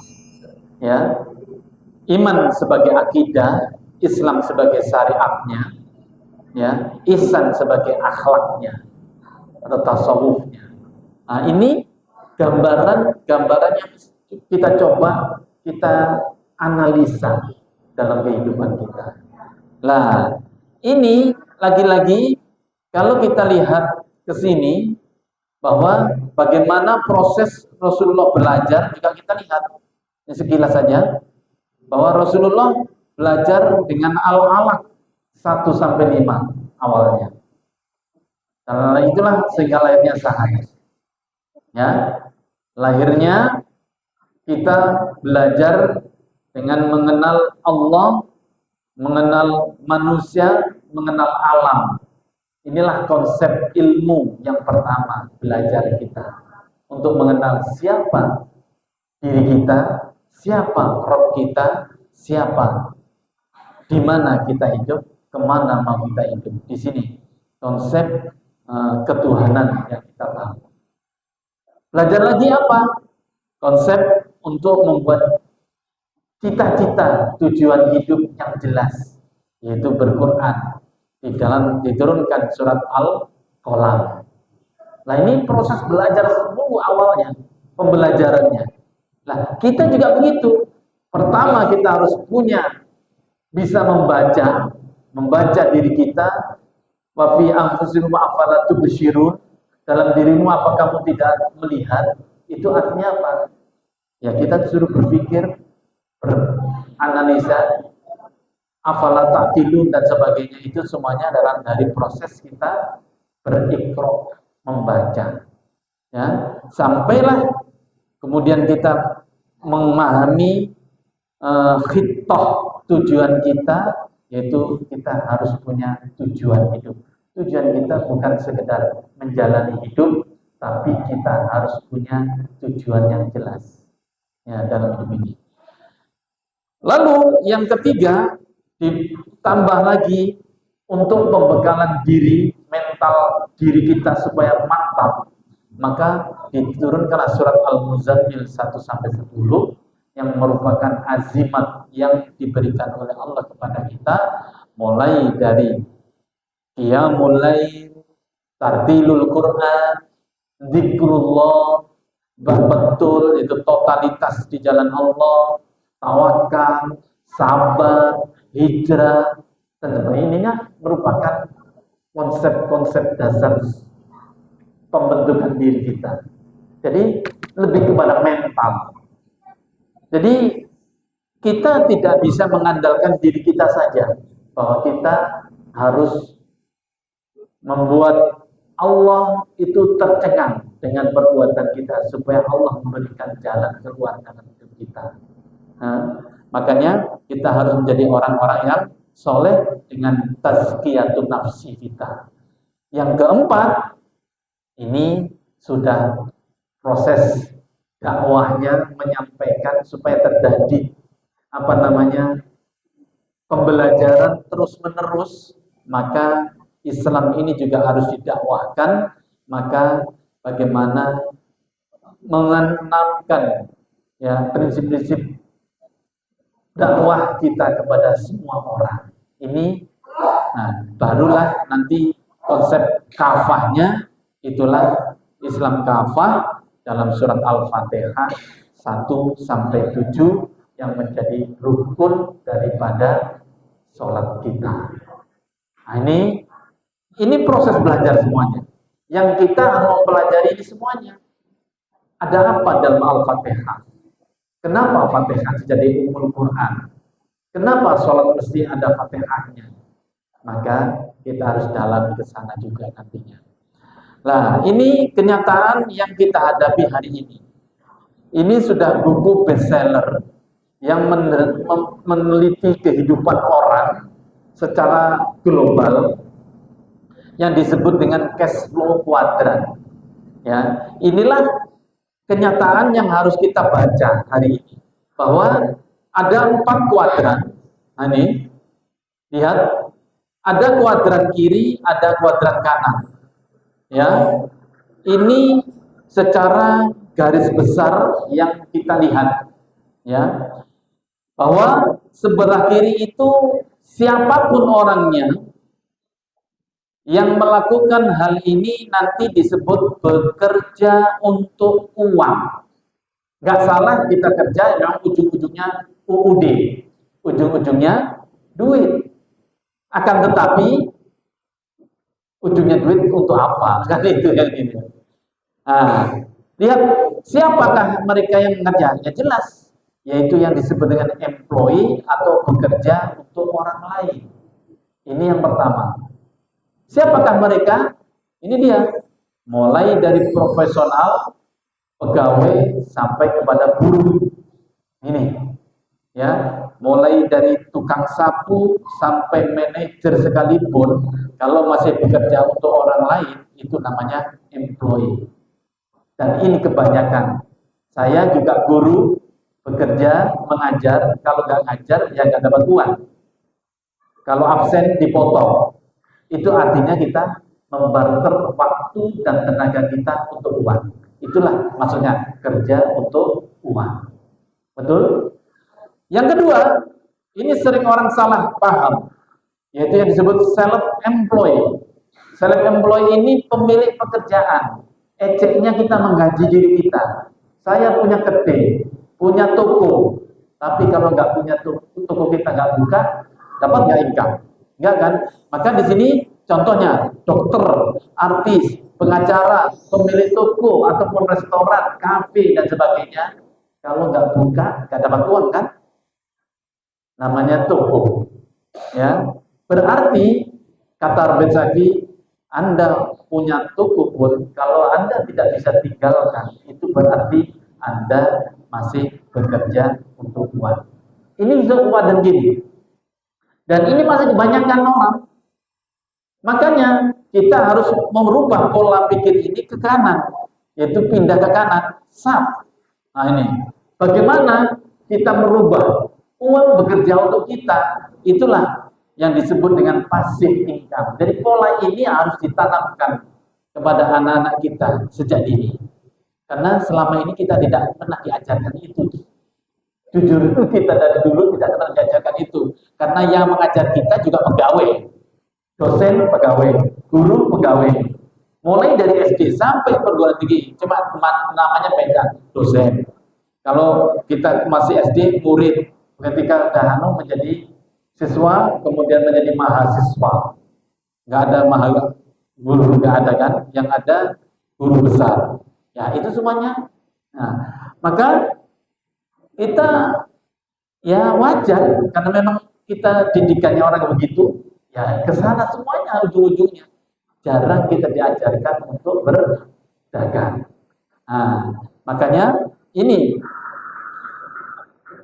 Ya. Iman sebagai akidah, Islam sebagai syariatnya, ya, ihsan sebagai akhlaknya atau tasawufnya. Nah, ini gambarannya kita coba kita analisa dalam kehidupan kita. Nah, ini lagi-lagi kalau kita lihat ke sini bahwa bagaimana proses Rasulullah belajar, juga kita lihat ini sekilas saja bahwa Rasulullah belajar dengan al-alaq 1 sampai 5 awalnya. Karena itulah sehingga lahirnya sahaya. Ya, lahirnya kita belajar dengan mengenal Allah, mengenal manusia, mengenal alam. Inilah konsep ilmu yang pertama belajar kita untuk mengenal siapa diri kita, siapa Rob kita, siapa, di mana kita hidup, kemana mau kita hidup. Di sini konsep ketuhanan yang kita tahu. Belajar lagi apa? Konsep untuk membuat cita-cita tujuan hidup yang jelas, yaitu berquran. Di dalam diturunkan surat Al-Qalam. Nah, ini proses belajar dulu awalnya, pembelajarannya. Nah, kita juga begitu. Pertama kita harus bisa membaca diri kita. Wa fi anfusikum afala tubsirun. Dalam dirimu apa kamu tidak melihat? Itu artinya apa? Ya, kita disuruh berpikir, beranalisa, afala ta'qilun dan sebagainya. Itu semuanya adalah dari proses kita berikro, membaca. Ya, sampailah kemudian kita memahami khitoh tujuan kita, yaitu kita harus punya tujuan hidup. Tujuan kita bukan sekedar menjalani hidup, tapi kita harus punya tujuan yang jelas ya dalam hidup ini. Lalu yang ketiga, ditambah lagi untuk pembekalan diri, mental diri kita supaya mantap, maka diturunkan surat Al-Muzammil 1-10 yang merupakan azimat yang diberikan oleh Allah kepada kita, mulai dari qiyamul lail, tartilul Quran, zikrullah, betul itu totalitas di jalan Allah, tawakal, sabar, hijrah, dan sebagainya merupakan konsep-konsep dasar pembentukan diri kita. Jadi lebih kepada mental. Jadi kita tidak bisa mengandalkan diri kita saja, bahwa kita harus membuat Allah itu tercengang dengan perbuatan kita supaya Allah memberikan jalan keluar dalam hidup kita. Nah, makanya kita harus menjadi orang-orang yang soleh dengan tazkiyatun nafsi kita. Yang keempat, ini sudah proses dakwahnya, menyampaikan supaya terjadi pembelajaran terus-menerus, maka Islam ini juga harus didakwahkan. Maka bagaimana menanamkan ya prinsip-prinsip dakwah kita kepada semua orang. Ini barulah nanti konsep kafahnya, itulah Islam kafah dalam surat Al-Fatihah 1-7 yang menjadi rukun daripada sholat kita. Nah, ini proses belajar semuanya. Yang kita harus mempelajari ini semuanya. Ada apa dalam Al-Fatihah? Kenapa Fatihah jadi umul Quran? Kenapa sholat mesti ada Fatihahnya? Maka kita harus dalam ke sana juga nantinya. Nah, ini kenyataan yang kita hadapi hari ini. Ini sudah buku bestseller yang meneliti kehidupan orang secara global yang disebut dengan cash flow quadrant. Ya, inilah kenyataan yang harus kita baca hari ini, bahwa ada 4 kuadran. Nah, ini lihat, ada kuadran kiri, ada kuadran kanan. Ya, ini secara garis besar yang kita lihat, ya, bahwa sebelah kiri itu siapapun orangnya yang melakukan hal ini nanti disebut bekerja untuk uang. Gak salah kita kerja yang ujung-ujungnya UUD, ujung-ujungnya duit. Akan tetapi ujungnya duit untuk apa? Kan itu yang ini. Nah, lihat siapakah mereka yang mengerja? Ya jelas, yaitu yang disebut dengan employee atau bekerja untuk orang lain. Ini yang pertama. Siapakah mereka? Ini dia. Mulai dari profesional, pegawai, sampai kepada buruh. Ini. Ya, mulai dari tukang sapu sampai manajer sekalipun, kalau masih bekerja untuk orang lain, itu namanya employee. Dan ini kebanyakan. Saya juga guru, bekerja, mengajar. Kalau nggak ngajar, ya nggak dapat uang. Kalau absen, dipotong. Itu artinya kita membarter waktu dan tenaga kita untuk uang. Itulah maksudnya kerja untuk uang. Betul? Yang kedua, ini sering orang salah paham, yaitu yang disebut self-employed. Self-employed ini pemilik pekerjaan. Ejeknya kita menggaji diri kita. Saya punya kedai, punya toko, tapi kalau nggak punya toko kita nggak buka, dapat nggak income? Nggak kan? Maka di sini contohnya dokter, artis, pengacara, pemilik toko ataupun restoran, kafe dan sebagainya, kalau nggak buka nggak dapat uang kan? Namanya toko. Ya, berarti kata Arbetsaki, Anda punya toko pun kalau Anda tidak bisa tinggalkan, itu berarti Anda masih bekerja untuk uang. Ini sebuah dan gini. Dan ini masih kebanyakan orang. Makanya kita harus merubah pola pikir ini ke kanan, yaitu pindah ke kanan, sap. Nah ini, bagaimana kita merubah uang bekerja untuk kita? Itulah yang disebut dengan passive income. Jadi pola ini harus ditanamkan kepada anak-anak kita sejak dini. Karena selama ini kita tidak pernah diajarkan itu. Jujur kita dari dulu tidak pernah diajarkan itu. Karena yang mengajar kita juga pegawai. Dosen pegawai, guru pegawai. Mulai dari SD sampai perguruan tinggi, cuma namanya beda, dosen. Kalau kita masih SD, murid. Ketika dahanu menjadi siswa, kemudian menjadi mahasiswa. Nggak ada guru, nggak ada kan? Yang ada guru besar. Ya itu semuanya. Nah, maka kita ya wajar karena memang kita didikannya orang begitu. Ya ke sana semuanya ujung-ujungnya. Jarang kita diajarkan untuk berdagang. Nah, makanya ini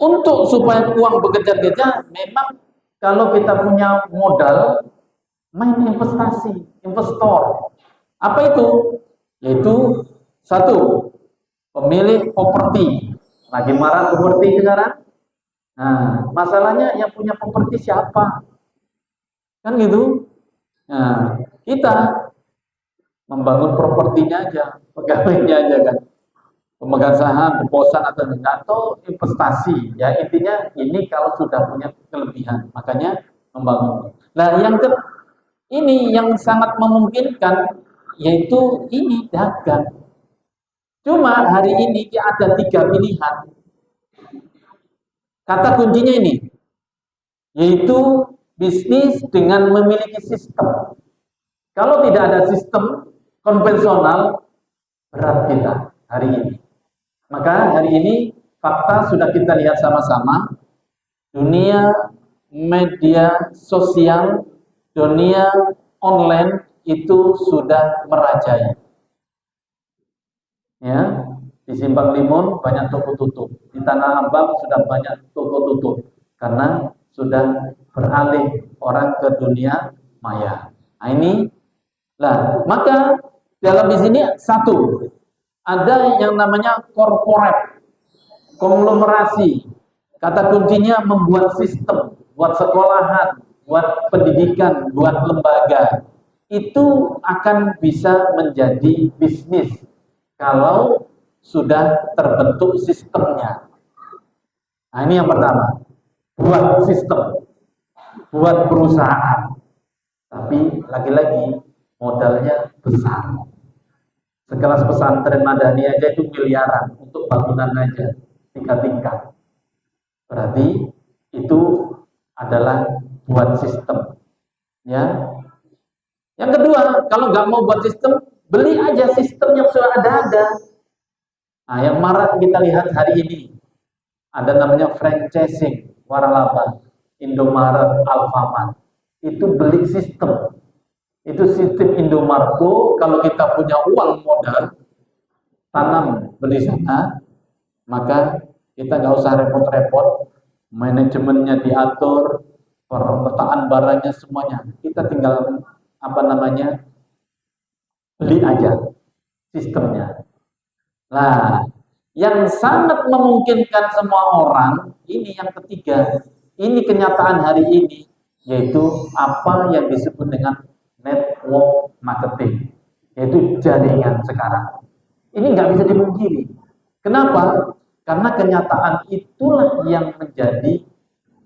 untuk supaya uang bekerja-kerja, memang kalau kita punya modal, main investasi, investor. Apa itu? Yaitu satu, pemilik properti. Lagi marah properti sekarang. Nah, masalahnya yang punya properti siapa? Kan gitu. Nah, kita membangun propertinya aja, pegawainya aja kan. Pemegang saham, deposan atau investasi. Ya intinya ini kalau sudah punya kelebihan, makanya membangun. Nah, ini yang sangat memungkinkan yaitu ini dagang. Cuma hari ini ada 3 pilihan. Kata kuncinya ini, yaitu bisnis dengan memiliki sistem. Kalau tidak ada sistem konvensional, berat kita hari ini. Maka hari ini fakta sudah kita lihat sama-sama, dunia media sosial, dunia online itu sudah merajai. Ya, di Simpang Limun banyak toko tutup, di Tanah Abang sudah banyak toko tutup karena sudah beralih orang ke dunia maya. Nah ini, maka dalam di sini satu, ada yang namanya corporate, konglomerasi. Kata kuncinya membuat sistem, buat sekolahan, buat pendidikan, buat lembaga. Itu akan bisa menjadi bisnis kalau sudah terbentuk sistemnya. Nah ini yang pertama, buat sistem, buat perusahaan. Tapi lagi-lagi modalnya besar. Sekelas pesantren Madani aja itu miliaran untuk bangunan aja 3 tingkat. Berarti itu adalah buat sistem. Ya. Yang kedua, kalau nggak mau buat sistem, beli aja sistem yang sudah ada. Nah, yang marak kita lihat hari ini ada namanya franchising, waralaba, Indomaret, Alfamart. Itu beli sistem. Itu sistem Indomarko. Kalau kita punya uang modal, tanam beli sana, maka kita nggak usah repot-repot, manajemennya diatur, pemetaan barangnya semuanya. Kita tinggal beli aja sistemnya. Nah, yang sangat memungkinkan semua orang, ini yang ketiga, ini kenyataan hari ini, yaitu apa yang disebut dengan network marketing, yaitu jaringan sekarang. Ini nggak bisa dipungkiri. Kenapa? Karena kenyataan itulah yang menjadi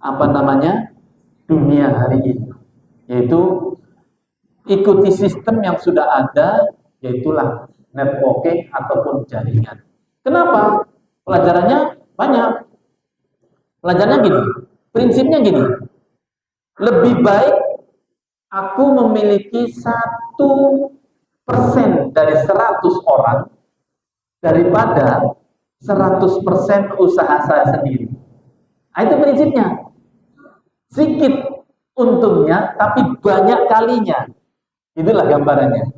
apa namanya dunia hari ini, yaitu ikuti sistem yang sudah ada, yaitulah networking ataupun jaringan. Kenapa? Pelajarannya banyak. Pelajarannya gini, prinsipnya gini, lebih baik aku memiliki 1% dari 100 orang daripada 100% usaha saya sendiri. Nah, itu prinsipnya. Sedikit untungnya, tapi banyak kalinya. Itulah gambarannya.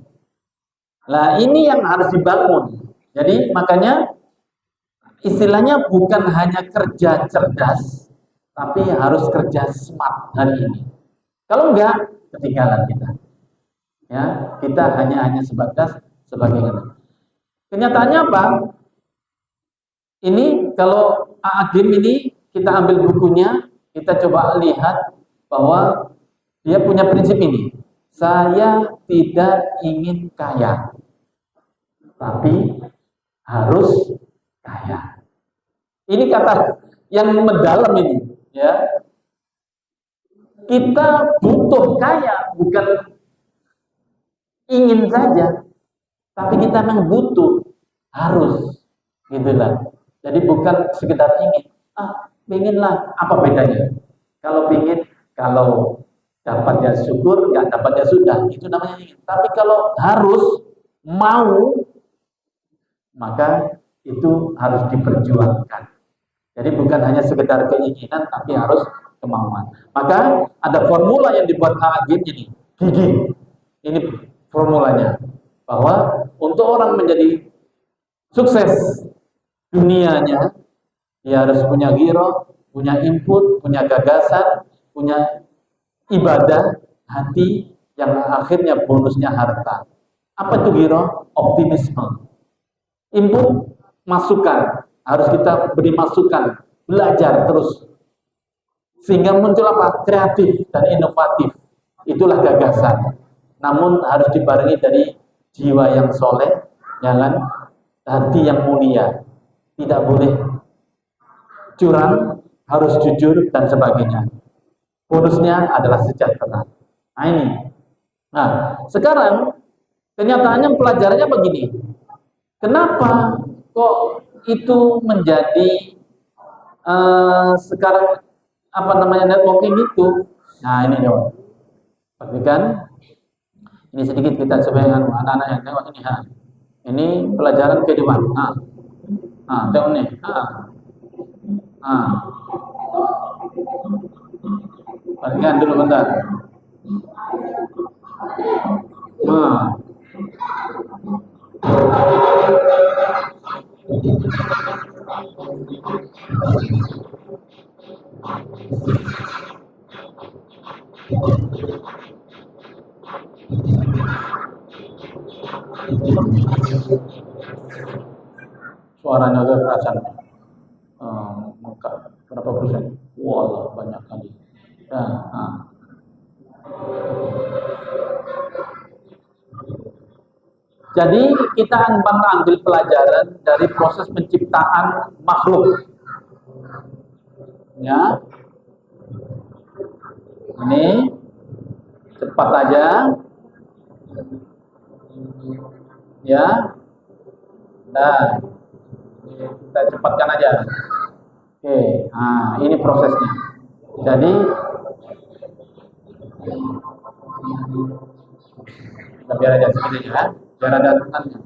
Nah, ini yang harus dibangun. Jadi, makanya istilahnya bukan hanya kerja cerdas, tapi harus kerja smart hari ini. Kalau enggak, ketinggalan kita. Ya, kita hanya sebatas sebagai kenyataannya apa? Ini kalau Agim ini kita ambil bukunya, kita coba lihat bahwa dia punya prinsip ini. Saya tidak ingin kaya, tapi harus kaya. Ini kata yang mendalam ini, ya. Kita butuh kaya, bukan ingin saja, tapi kita memang butuh, harus, gitulah. Jadi bukan sekedar ingin, pinginlah, apa bedanya? Kalau pingin, kalau dapat ya syukur, nggak dapat ya sudah, itu namanya ingin. Tapi kalau harus, mau, maka itu harus diperjuangkan. Jadi bukan hanya sekedar keinginan, tapi harus kemauan. Maka ada formula yang dibuat Agim ini, gigi. Ini formulanya, bahwa untuk orang menjadi sukses dunianya, dia harus punya giro, punya input, punya gagasan, punya ibadah, hati, yang akhirnya bonusnya harta. Apa itu giro? Optimisme. Input, masukan. Harus kita beri masukan, belajar terus. Sehingga muncul apa? Kreatif dan inovatif. Itulah gagasan. Namun harus dibarengi dari jiwa yang soleh, jangan hati yang mulia. Tidak boleh curang, harus jujur dan sebagainya. Bonusnya adalah sejahtera. Nah ini. Nah, sekarang kenyataannya pelajarannya begini. Kenapa kok itu menjadi sekarang apa namanya networking itu? Nah ini dong. Perhatikan. Ini sedikit kita supaya anak-anak yang tengok ini. Ini pelajaran kehidupan. Tengok nih. Perhatikan dulu bentar. Suaranya agak kerasan. Berapa persen? Wah, banyak kali. Jadi kita akan ambil pelajaran dari proses penciptaan makhluk. Ya, ini cepat aja. Ya, nah, kita cepatkan aja. Oke, ini prosesnya. Jadi kita biar aja segini ya, biar ada tenangnya.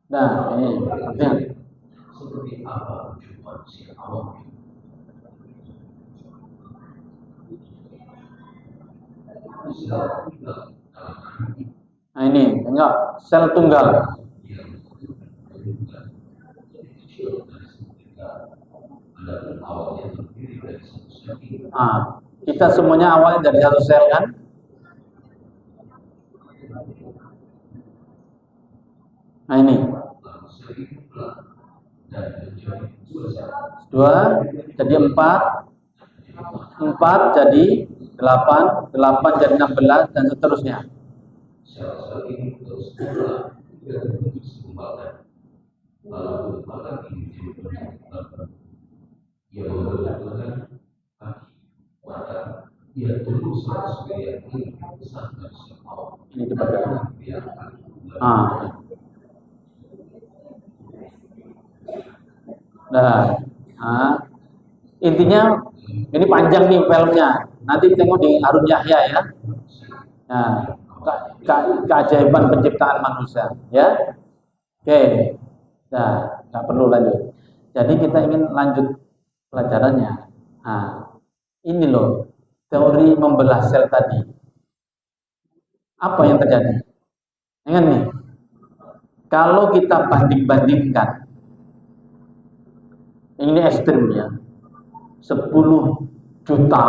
Nah, ini artinya Nah ini, enggak, sel tunggal. Nah, kita semuanya awalnya dari satu sel kan? Nah ini. Dua jadi 4, 4 jadi 8, 8 jadi 16 dan seterusnya. Ini dibaca. Nah, intinya ini panjang nih filmnya. Nanti tengok di Harun Yahya ya. Nah, keajaiban penciptaan manusia, ya. Oke. Nah, nggak perlu lanjut. Jadi kita ingin lanjut pelajarannya. Nah, ini loh teori membelah sel tadi. Apa yang terjadi? Ingat nih, kalau kita banding-bandingkan, ini ekstrim ya, 10 juta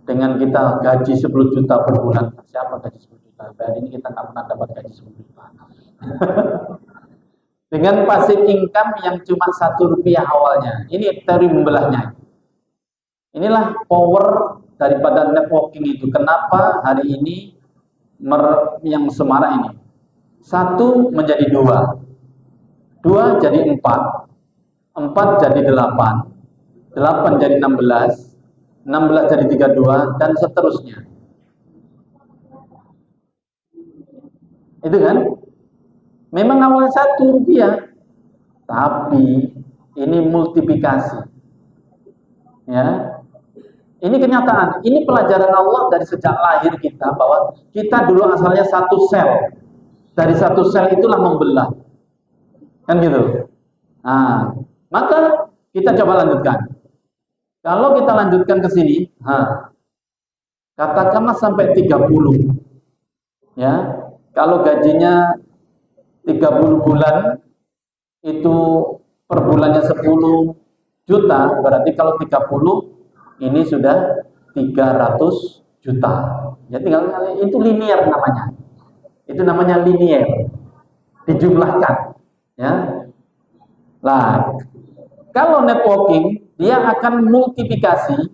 dengan kita gaji 10 juta per bulan. Siapa gaji 10 juta? Hari ini kita nggak pernah dapat gaji 10 juta. Dengan passive income yang cuma 1 rupiah awalnya. Ini teori membelahnya. Inilah power daripada networking itu. Kenapa hari ini yang semarak ini? 1 menjadi 2, 2 jadi 4, 4 jadi 8, 8 jadi 16, 16 jadi 32, dan seterusnya. Itu kan? Memang awalnya 1 rupiah, tapi ini multiplikasi. Ya, ini kenyataan. Ini pelajaran Allah dari sejak lahir kita, bahwa kita dulu asalnya 1 sel. Dari 1 sel itulah membelah. Kan gitu. Nah, maka kita coba lanjutkan. Kalau kita lanjutkan ke sini, katakanlah sampai 30. Ya. Kalau gajinya 30 bulan, itu per bulannya 10 juta, berarti kalau 30 ini sudah 300 juta. Ya tinggal itu linear namanya. Itu namanya linear. Dijumlahkan, ya. Lah, kalau networking dia akan multiplikasi.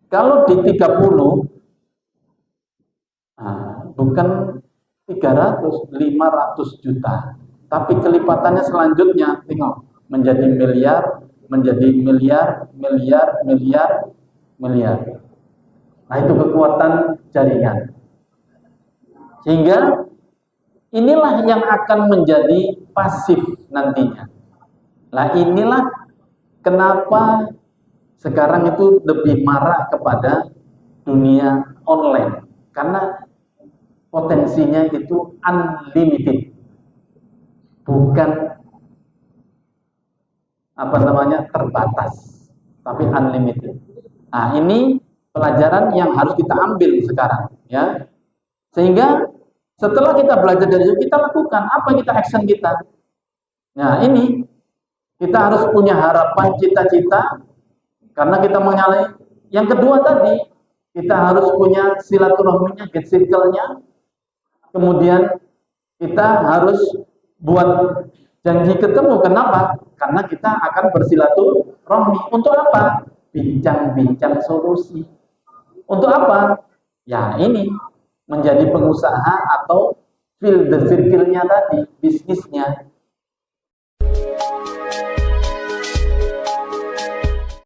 Kalau di 30 bukan 300, 500 juta. Tapi kelipatannya selanjutnya, tengok, menjadi miliar, menjadi miliar, miliar, miliar, miliar. Nah, itu kekuatan jaringan. Sehingga inilah yang akan menjadi pasif nantinya. Nah, inilah kenapa sekarang itu lebih marak kepada dunia online. Karena potensinya itu unlimited. Bukan terbatas, tapi unlimited. Nah, ini pelajaran yang harus kita ambil sekarang, ya. Sehingga setelah kita belajar dari itu, kita lakukan apa kita action kita. Nah, ini kita harus punya harapan, cita-cita, karena kita mengalami. Yang kedua tadi, kita harus punya silaturahminya, get circle-nya. Kemudian kita harus buat janji ketemu. Kenapa? Karena kita akan bersilaturahmi. Untuk apa? Bincang-bincang solusi. Untuk apa? Ya ini, menjadi pengusaha atau field the circle-nya tadi, bisnisnya.